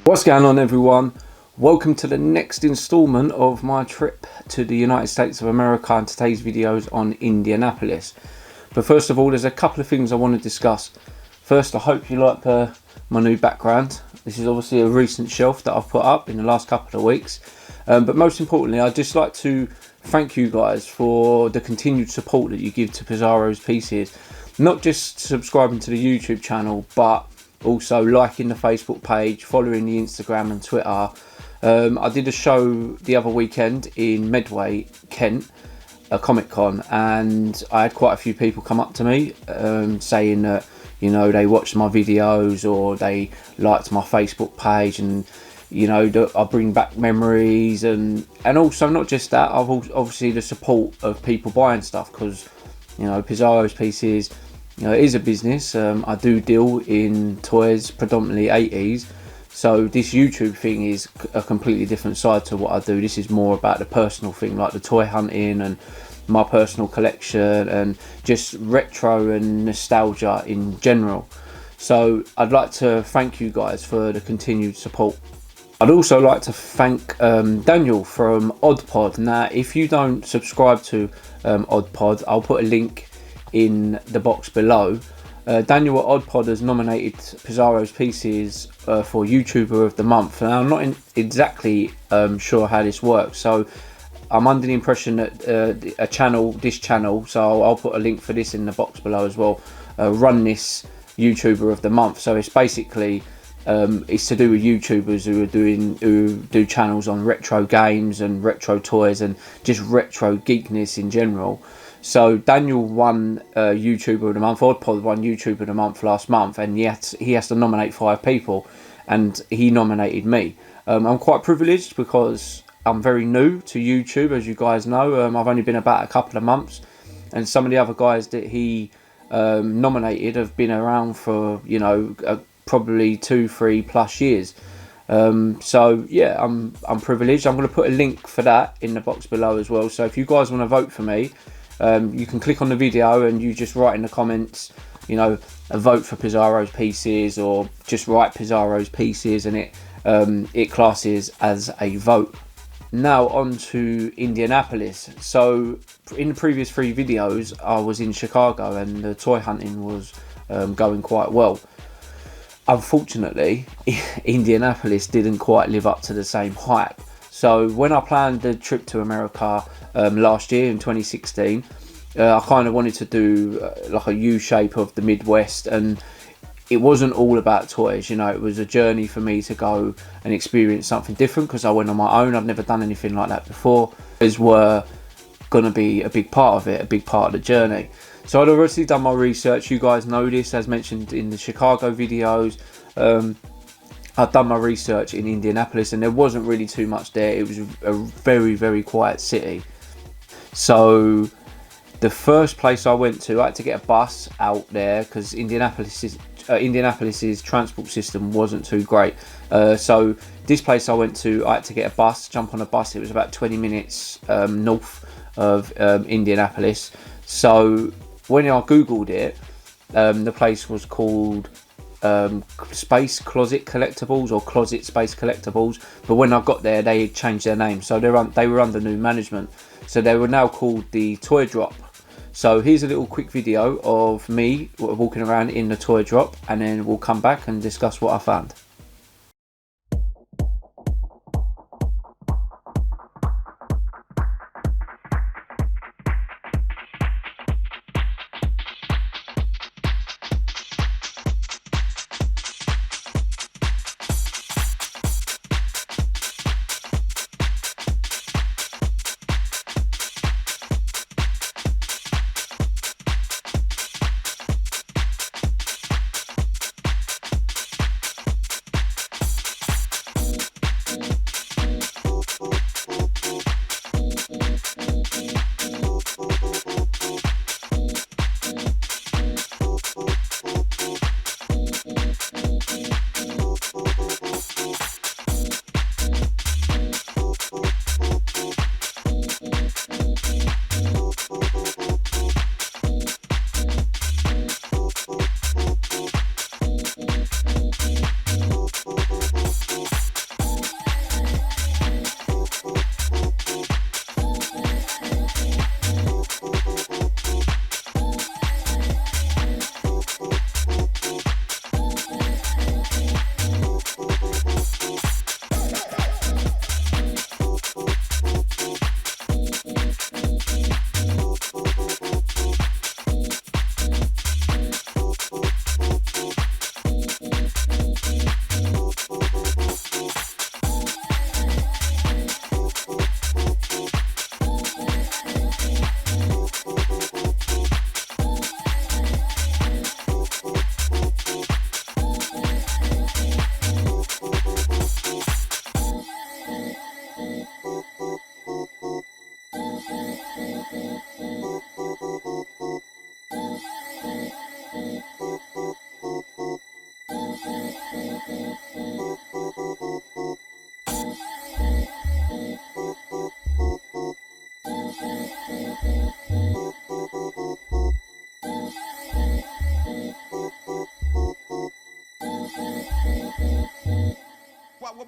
What's going on, everyone? Welcome to the next instalment of my trip to the United States of America, and today's video is on Indianapolis. But first of all, there's a couple of things I want to discuss. First, I hope you like my new background. This is obviously a recent shelf that I've put up in the last couple of weeks. But most importantly, I'd just like to thank you guys for the continued support that you give to Pizarro's pieces. Not just subscribing to the YouTube channel, but also liking the Facebook page, following the Instagram and Twitter. I did a show the other weekend in Medway, Kent, a Comic Con, and I had quite a few people come up to me saying that, you know, they watched my videos or they liked my Facebook page, and you know, that I bring back memories, and also not just that, I've obviously the support of people buying stuff, because you know, Pizarro's pieces, you know, it is a business. I do deal in toys, predominantly 80s. So this YouTube thing is a completely different side to what I do. This is more about the personal thing, like the toy hunting and my personal collection and just retro and nostalgia in general. So I'd like to thank you guys for the continued support. I'd also like to thank Daniel from Oddpod. Now, if you don't subscribe to Oddpod, I'll put a link in the box below. Daniel at Oddpod has nominated Pizarro's pieces for YouTuber of the Month. Now, I'm not exactly sure how this works, so I'm under the impression that this channel, so I'll put a link for this in the box below as well, run this YouTuber of the Month. So it's basically it's to do with YouTubers who do channels on retro games and retro toys and just retro geekness in general. So Daniel won YouTuber of the Month. Oddpod won YouTuber of the Month last month, and he has to nominate 5 people, and he nominated me. I'm quite privileged because I'm very new to YouTube, as you guys know. I've only been about a couple of months, and some of the other guys that he nominated have been around for, you know, probably 2-3 plus years. So yeah, I'm privileged. I'm going to put a link for that in the box below as well. So if you guys want to vote for me, you can click on the video and you just write in the comments, you know, a vote for Pizarro's pieces, or just write Pizarro's pieces, and it classes as a vote. Now on to Indianapolis. So in the previous 3 videos I was in Chicago, and the toy hunting was going quite well. Unfortunately, Indianapolis didn't quite live up to the same hype. So when I planned the trip to America last year in 2016, I kind of wanted to do like a U-shape of the Midwest, and it wasn't all about toys. You know, it was a journey for me to go and experience something different, because I went on my own. I've never done anything like that before. Toys were going to be a big part of it, a big part of the journey. So I'd obviously done my research. You guys know this, as mentioned in the Chicago videos. I've done my research in Indianapolis, and there wasn't really too much there. It was a very, very quiet city. So the first place I went to, I had to get a bus out there, because Indianapolis's transport system wasn't too great. So this place I went to, I had to get a bus, jump on a bus. It was about 20 minutes north of Indianapolis. So when I googled it, the place was called Space Closet Collectibles, or Closet Space Collectibles, but when I got there they changed their name, so they were under new management, so they were now called the Toy Drop. So here's a little quick video of me walking around in the Toy Drop, and then we'll come back and discuss what I found.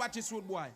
watch this road boy.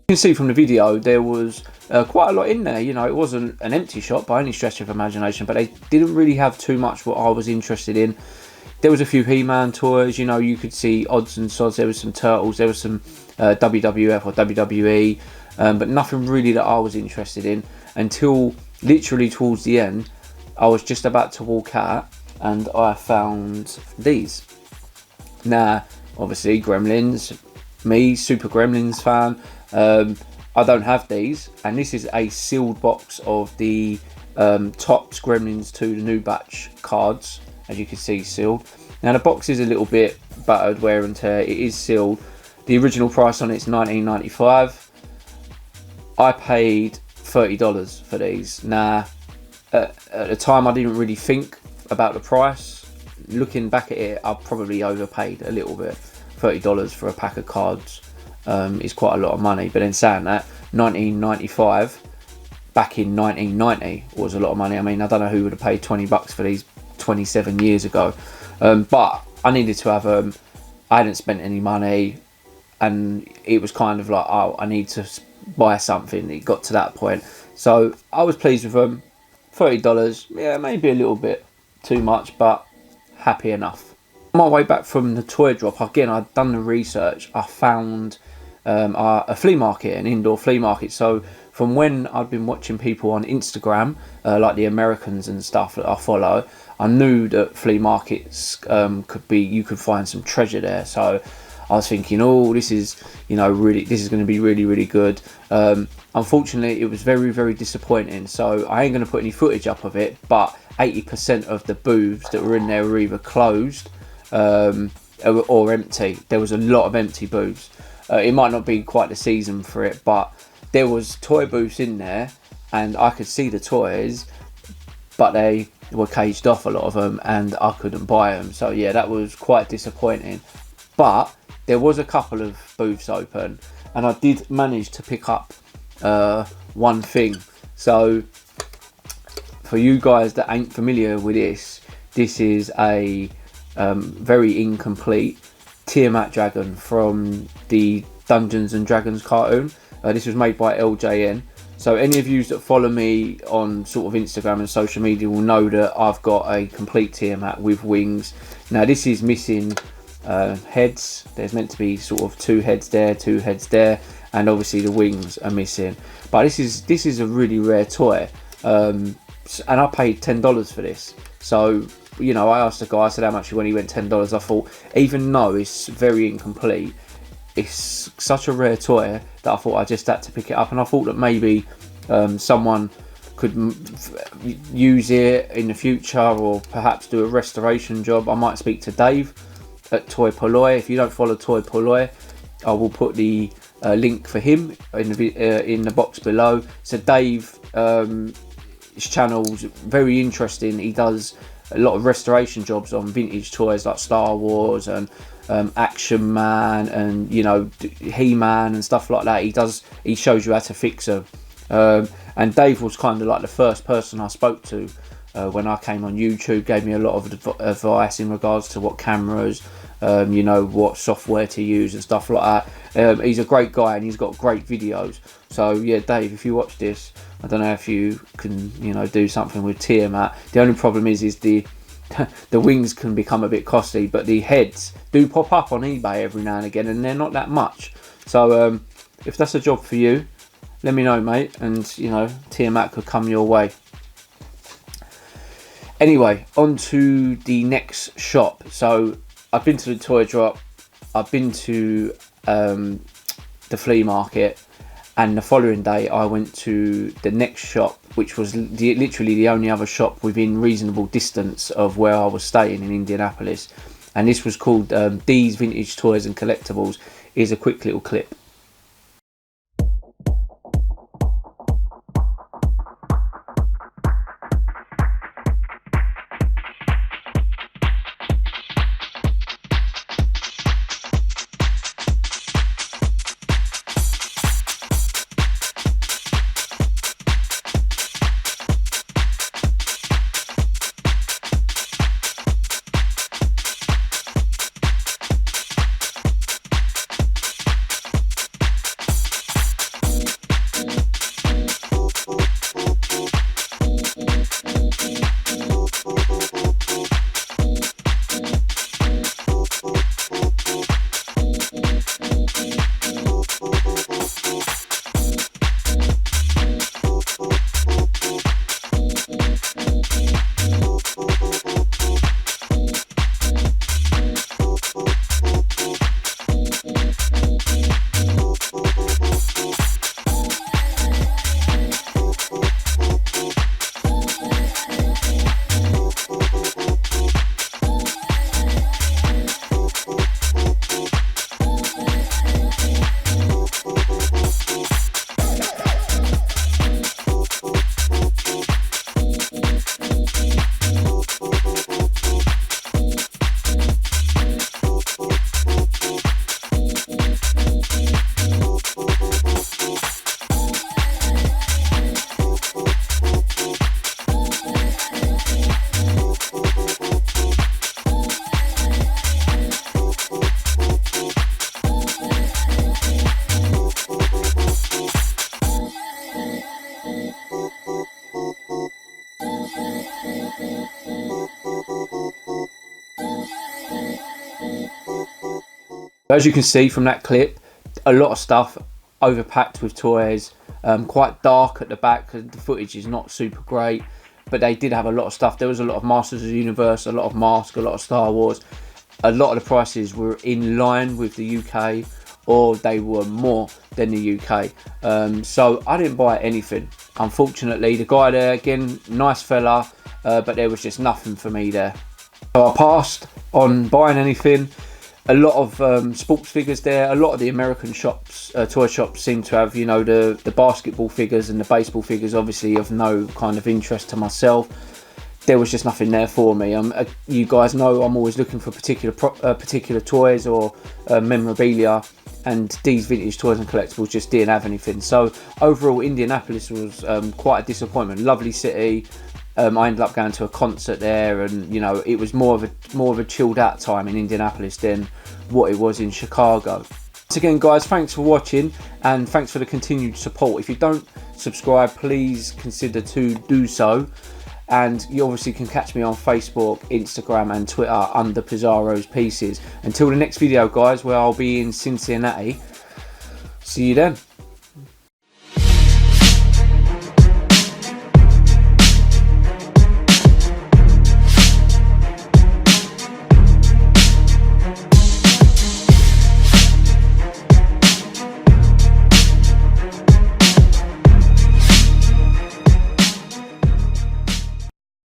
You can see from the video there was quite a lot in there. You know, it wasn't an empty shop by any stretch of imagination, but they didn't really have too much what I was interested in. There was a few He-Man toys, you know, you could see odds and sods. There was some Turtles, there was some WWF or WWE, but nothing really that I was interested in until literally towards the end. I was just about to walk out and I found these. Now, obviously, Gremlins, me, Super Gremlins fan. I don't have these, and this is a sealed box of the Topps Gremlins 2, the new batch cards, as you can see, sealed. Now the box is a little bit battered, wear and tear. It is sealed. The original price on it is $19.95. I paid $30 for these. Now at the time I didn't really think about the price. Looking back at it, I probably overpaid a little bit. $30 for a pack of cards is quite a lot of money. But then saying that, $19.95 back in 1990 was a lot of money. I mean, I don't know who would have paid $20 for these 27 years ago. But I needed to have them. I hadn't spent any money, and it was kind of like, oh, I need to buy something. It got to that point, so I was pleased with them. $30, yeah, maybe a little bit too much, but happy enough. On my way back from the toy drop, again, I'd done the research. I found a flea market, an indoor flea market. So from when I'd been watching people on Instagram, like the Americans and stuff that I follow, I knew that flea markets could be, you could find some treasure there. So I was thinking, oh, this is, you know, really, this is going to be really, really good. Unfortunately, it was very, very disappointing. So I ain't going to put any footage up of it, but 80% of the booths that were in there were either closed or empty. There was a lot of empty booths. It might not be quite the season for it, but there was toy booths in there, and I could see the toys, but they were caged off, a lot of them, and I couldn't buy them. So yeah, that was quite disappointing. But there was a couple of booths open, and I did manage to pick up one thing. So for you guys that ain't familiar with this, this is a very incomplete Tiamat dragon from the Dungeons and Dragons cartoon. This was made by LJN. So any of you that follow me on sort of Instagram and social media will know that I've got a complete Tiamat with wings. Now this is missing heads. There's meant to be sort of two heads there, and obviously the wings are missing. But this is a really rare toy, and I paid $10 for this. So, you know, I asked the guy, I said how much, when he went $10. I thought, even though it's very incomplete, it's such a rare toy that I thought I just had to pick it up. And I thought that maybe someone could use it in the future, or perhaps do a restoration job. I might speak to Dave at Toy Polloi. If you don't follow Toy Polloi, I will put the link for him in the box below. So Dave, his channel's very interesting. He does a lot of restoration jobs on vintage toys like Star Wars and Action Man and, you know, He-Man and stuff like that. He shows you how to fix them. And Dave was kind of like the first person I spoke to when I came on YouTube. Gave me a lot of advice in regards to what cameras, you know, what software to use and stuff like that. He's a great guy and he's got great videos. So yeah, Dave, if you watch this, I don't know if you can, you know, do something with Tiamat. The only problem is the the wings can become a bit costly, but the heads do pop up on eBay every now and again, and they're not that much. So if that's a job for you, let me know, mate, and you know, Tiamat could come your way. Anyway, on to the next shop. So I've been to the toy drop, I've been to the flea market, and the following day I went to the next shop, which was literally the only other shop within reasonable distance of where I was staying in Indianapolis. And this was called D's Vintage Toys and Collectibles. Here's a quick little clip. As you can see from that clip, a lot of stuff overpacked with toys, quite dark at the back because the footage is not super great, but they did have a lot of stuff. There was a lot of Masters of the Universe, a lot of Mask, a lot of Star Wars. A lot of the prices were in line with the UK, or they were more than the UK. So I didn't buy anything, unfortunately. The guy there, again, nice fella, but there was just nothing for me there. So I passed on buying anything. A lot of sports figures there. A lot of the American shops, toy shops, seem to have, you know, the basketball figures and the baseball figures, obviously of no kind of interest to myself. There was just nothing there for me. You guys know I'm always looking for particular toys or memorabilia, and these Vintage Toys and Collectibles just didn't have anything. So overall, Indianapolis was quite a disappointment. Lovely city. I ended up going to a concert there, and you know, it was more of a chilled out time in Indianapolis than what it was in Chicago. Once again, guys, thanks for watching and thanks for the continued support. If you don't subscribe, please consider to do so. And you obviously can catch me on Facebook, Instagram and Twitter under Pizarro's Pieces. Until the next video, guys, where I'll be in Cincinnati. See you then.